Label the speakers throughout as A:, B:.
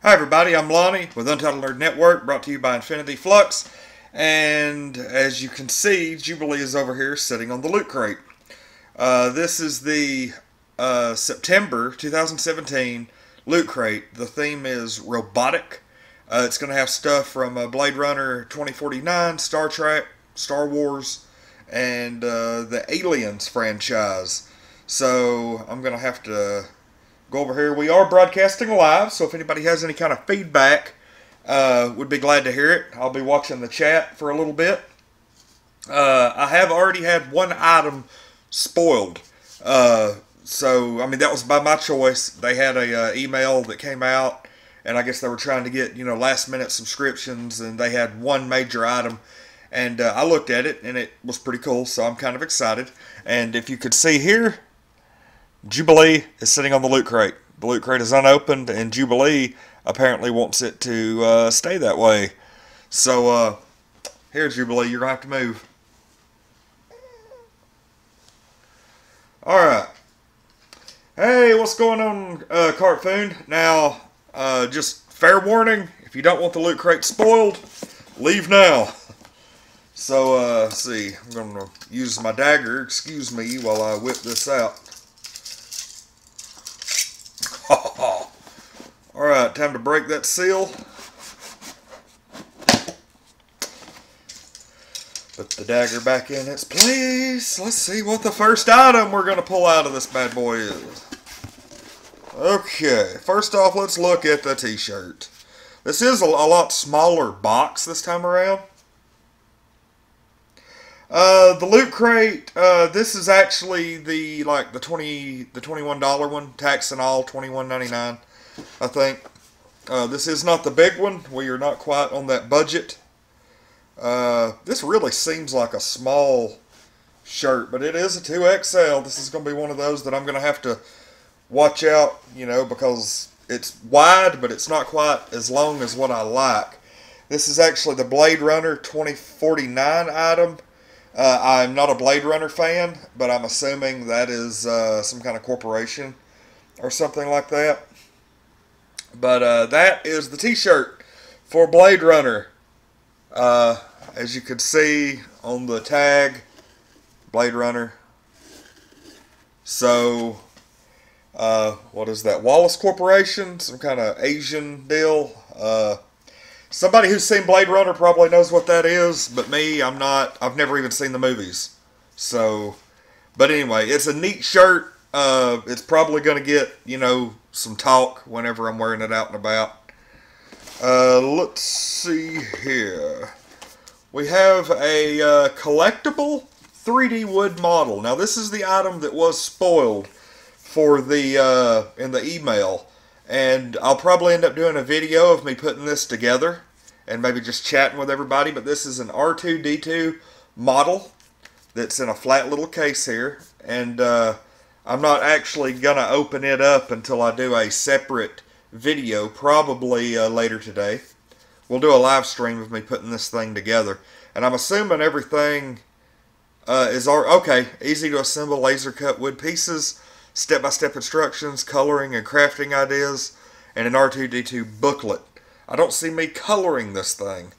A: Hi everybody, I'm Lonnie with Untitled Nerd Network, brought to you by Infinity Flux. And as you can see, Jubilee is over here sitting on the loot crate. This is the September 2017 loot crate. The theme is Robotic. It's going to have stuff from Blade Runner 2049, Star Trek, Star Wars, and the Aliens franchise. So I'm going to have to go over here. We are broadcasting live, so if anybody has any kind of feedback, would be glad to hear it. I'll be watching the chat for a little bit. I have already had one item spoiled. So, I mean, that was by my choice. They had a email that came out, and I guess they were trying to get, last-minute subscriptions, and they had one major item. And I looked at it, and it was pretty cool, so I'm kind of excited. And if you could see here, Jubilee is sitting on the loot crate. The loot crate is unopened, and Jubilee apparently wants it to stay that way. So, here, Jubilee, you're going to have to move. Alright. Hey, what's going on, Cartoon? Now, just fair warning, if you don't want the loot crate spoiled, leave now. So, let's see. I'm going to use my dagger, excuse me, while I whip this out. Alright, time to break that seal. Put the dagger back in its place. Let's see what the first item we're going to pull out of this bad boy is. Okay, first off, let's look at the t-shirt. This is a lot smaller box this time around. The loot crate, this is actually the $21 one, tax and all, $21.99, I think. This is not the big one. We are not quite on that budget. This really seems like a small shirt, but it is a 2XL. This is going to be one of those that I'm going to have to watch out, because it's wide, but it's not quite as long as what I like. This is actually the Blade Runner 2049 item. I'm not a Blade Runner fan, but I'm assuming that is some kind of corporation or something like that. But that is the t-shirt for Blade Runner. As you can see on the tag, Blade Runner. So, what is that? Wallace Corporation? Some kind of Asian deal. Somebody who's seen Blade Runner probably knows what that is, but me, I'm not. I've never even seen the movies. So, but anyway, it's a neat shirt. It's probably going to get, some talk whenever I'm wearing it out and about. Let's see here. We have a collectible 3D wood model. Now, this is the item that was spoiled for the in the email. And I'll probably end up doing a video of me putting this together and maybe just chatting with everybody. But this is an R2-D2 model that's in a flat little case here. And I'm not actually going to open it up until I do a separate video, probably later today. We'll do a live stream of me putting this thing together. And I'm assuming everything is okay. Easy to assemble laser cut wood pieces. Step-by-step instructions, coloring and crafting ideas, and an R2-D2 booklet. I don't see me coloring this thing,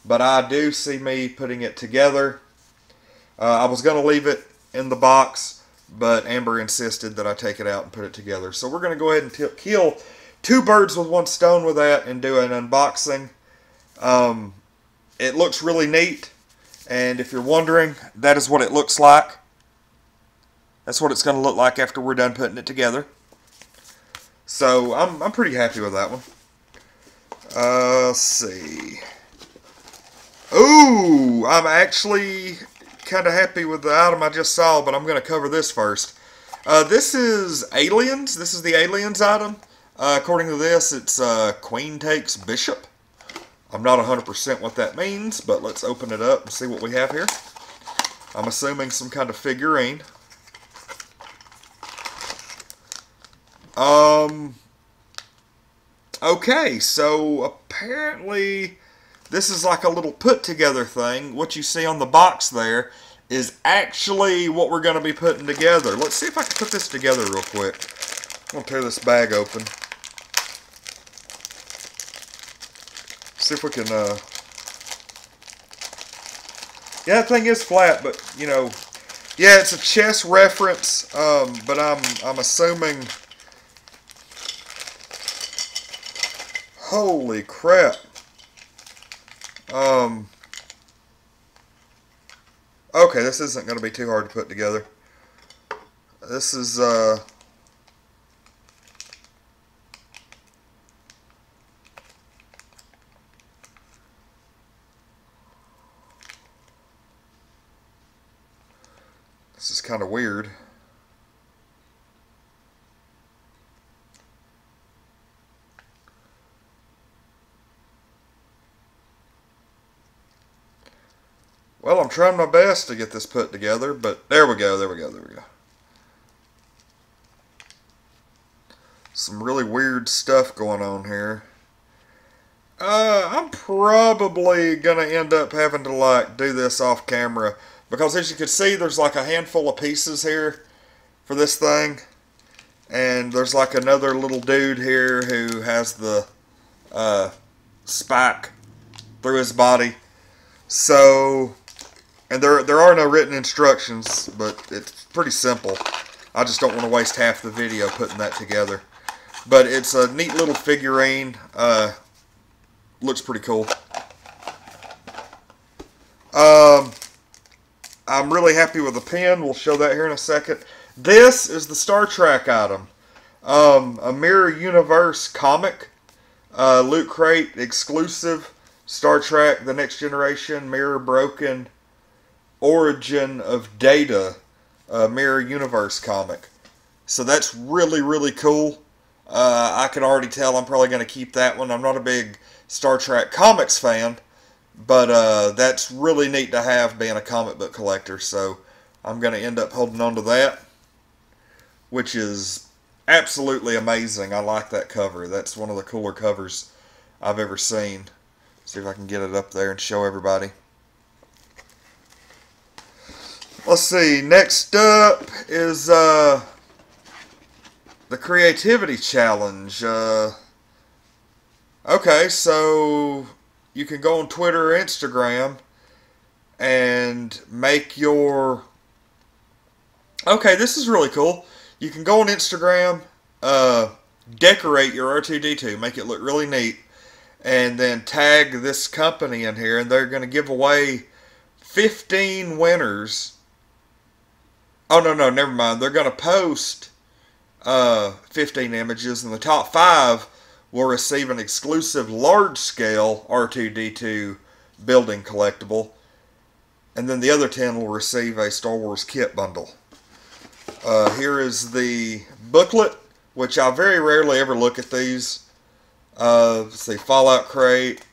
A: but I do see me putting it together. I was going to leave it in the box, but Amber insisted that I take it out and put it together. So we're going to go ahead and kill two birds with one stone with that and do an unboxing. It looks really neat, and if you're wondering, that is what it looks like. That's what it's going to look like after we're done putting it together. So, I'm pretty happy with that one. Let's see. Ooh, I'm actually kind of happy with the item I just saw, but I'm going to cover this first. This is Aliens. This is the Aliens item. According to this, it's Queen Takes Bishop. I'm not 100% what that means, but let's open it up and see what we have here. I'm assuming some kind of figurine. Okay, so apparently this is like a little put-together thing. What you see on the box there is actually what we're going to be putting together. Let's see if I can put this together real quick. I'm going to tear this bag open. see if we can, yeah, that thing is flat, but, you know, yeah, it's a chess reference, but I'm assuming, holy crap, okay, this isn't going to be too hard to put together. This is, this is kind of weird. Well, I'm trying my best to get this put together, but there we go, there we go, there we go. Some really weird stuff going on here. I'm probably going to end up having to, like, do this off camera. Because as you can see, there's like a handful of pieces here for this thing. And there's like another little dude here who has the spike through his body. So, and there are no written instructions, but it's pretty simple. I just don't want to waste half the video putting that together. But it's a neat little figurine. Looks pretty cool. I'm really happy with the pen. We'll show that here in a second. This is the Star Trek item. A Mirror Universe comic. Loot Crate exclusive. Star Trek The Next Generation. Mirror Broken. Origin of Data. Mirror Universe comic. So that's really, really cool. I can already tell I'm probably going to keep that one. I'm not a big Star Trek comics fan. But that's really neat to have being a comic book collector. So I'm going to end up holding on to that. Which is absolutely amazing. I like that cover. That's one of the cooler covers I've ever seen. See if I can get it up there and show everybody. Let's see. Next up is the Creativity Challenge. Okay, so you can go on Twitter or Instagram and make your... Okay, this is really cool. You can go on Instagram, decorate your R2-D2, make it look really neat, and then tag this company in here, and they're going to give away 15 winners. Oh, no, never mind. They're going to post 15 images, and the top 5 will receive an exclusive large-scale R2-D2 building collectible, and then the other 10 will receive a Star Wars kit bundle. Here is the booklet, which I very rarely ever look at these. Let's see, Fallout Crate.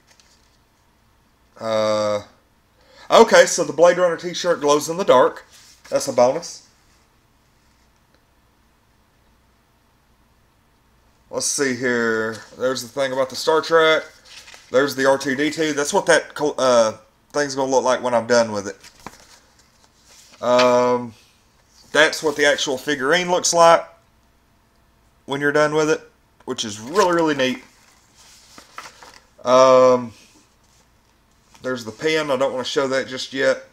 A: Okay, so the Blade Runner t-shirt glows in the dark. That's a bonus. Let's see here. There's the thing about the Star Trek. There's the R2-D2. That's what that thing's going to look like when I'm done with it. That's what the actual figurine looks like when you're done with it, which is really, really neat. There's the pen. I don't want to show that just yet.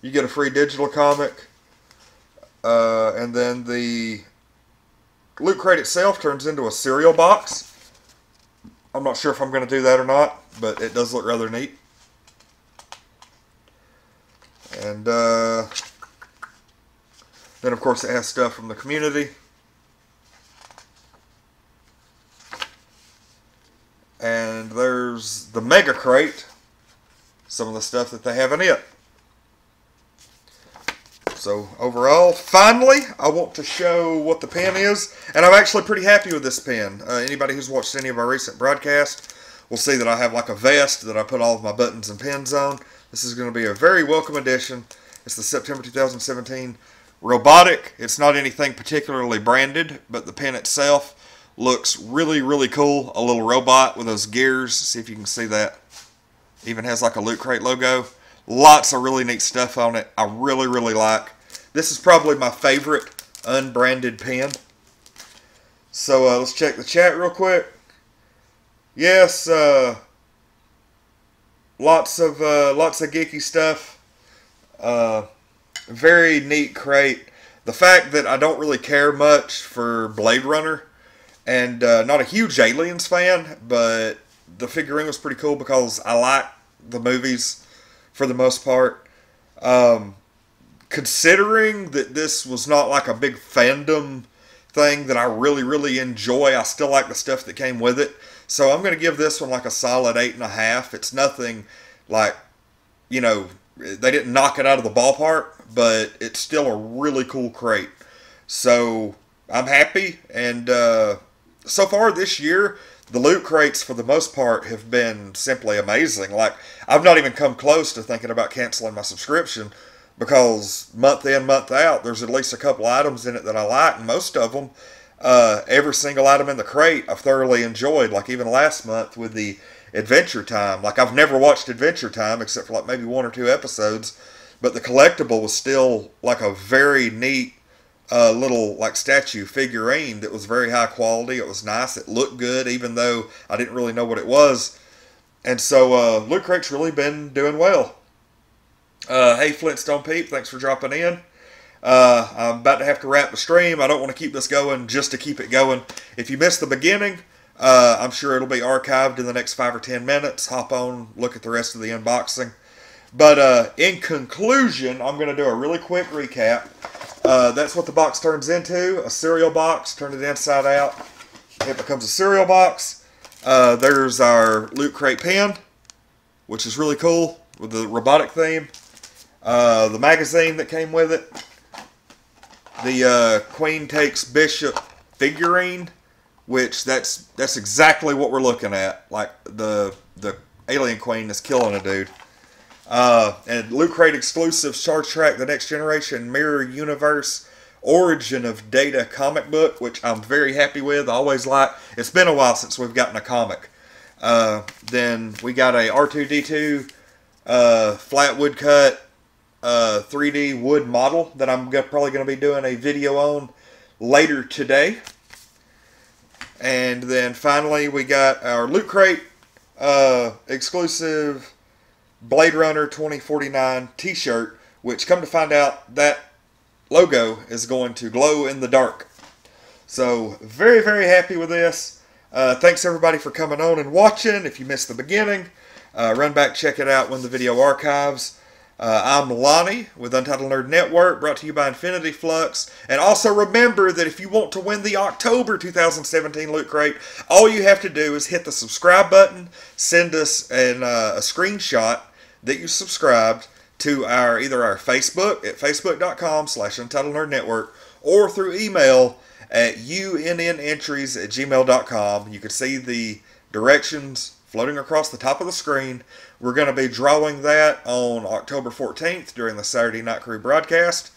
A: You get a free digital comic. And then the Loot Crate itself turns into a cereal box. I'm not sure if I'm going to do that or not, but it does look rather neat. And then, of course, it has stuff from the community. And there's the Mega Crate. Some of the stuff that they have in it. So, overall, finally, I want to show what the pen is. And I'm actually pretty happy with this pen. Anybody who's watched any of our recent broadcasts will see that I have like a vest that I put all of my buttons and pins on. This is going to be a very welcome addition. It's the September 2017 Robotic. It's not anything particularly branded, but the pen itself looks really, really cool. A little robot with those gears. See if you can see that. Even has like a Loot Crate logo. Lots of really neat stuff on it. I really, really like. This is probably my favorite unbranded pen. So let's check the chat real quick. Yes, lots of geeky stuff. Very neat crate. The fact that I don't really care much for Blade Runner, and not a huge Aliens fan, but the figurine was pretty cool because I like the movies for the most part. Considering that this was not like a big fandom thing that I really enjoy, I still like the stuff that came with it. So I'm going to give this one like a solid 8.5. It's nothing like, they didn't knock it out of the ballpark, but it's still a really cool crate. So I'm happy, and so far this year, the loot crates for the most part have been simply amazing. Like, I've not even come close to thinking about canceling my subscription, because month in, month out, there's at least a couple items in it that I like, and most of them, every single item in the crate I've thoroughly enjoyed. Like even last month with the Adventure Time. Like, I've never watched Adventure Time except for like maybe 1 or 2 episodes, but the collectible was still like a very neat little like statue figurine that was very high quality. It was nice. It looked good even though I didn't really know what it was. And so Loot Crate's really been doing well. Hey Flintstone Peep, thanks for dropping in. I'm about to have to wrap the stream. I don't want to keep this going just to keep it going. If you missed the beginning, I'm sure it'll be archived in the next 5 or 10 minutes. Hop on, look at the rest of the unboxing. But in conclusion, I'm going to do a really quick recap. That's what the box turns into, a cereal box. Turn it inside out. It becomes a cereal box. There's our Loot Crate pen, which is really cool with the robotic theme. The magazine that came with it. The Queen Takes Bishop figurine, which that's exactly what we're looking at. Like the alien queen is killing a dude. And Loot Crate exclusive Star Trek The Next Generation Mirror Universe Origin of Data comic book, which I'm very happy with. I always like. It's been a while since we've gotten a comic. Then we got a R2-D2 flat wood cut 3D wood model that I'm probably going to be doing a video on later today. And then finally we got our Loot Crate exclusive Blade Runner 2049 t-shirt, which come to find out that logo is going to glow in the dark. So very happy with this. Thanks everybody for coming on and watching. If you missed the beginning, run back, check it out when the video archives. I'm Lonnie with Untitled Nerd Network, brought to you by Infinity Flux. And also remember that if you want to win the October 2017 Loot Crate, all you have to do is hit the subscribe button, send us a screenshot that you subscribed to either our Facebook at facebook.com/Untitled Nerd Network, or through email at unnentries@gmail.com. You can see the directions floating across the top of the screen. We're going to be drawing that on October 14th during the Saturday Night Crew broadcast.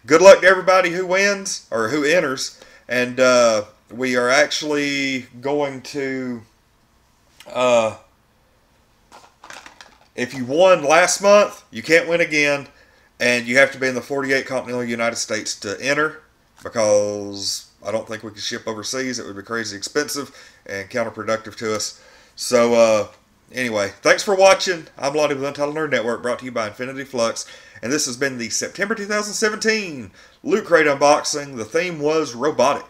A: Good luck to everybody who wins, or who enters. And we are actually going to, if you won last month, you can't win again. And you have to be in the 48 continental United States to enter, because I don't think we can ship overseas. It would be crazy expensive and counterproductive to us. So, anyway, thanks for watching. I'm Lonnie with Untitled Nerd Network, brought to you by Infinity Flux. And this has been the September 2017 Loot Crate unboxing. The theme was Robotic.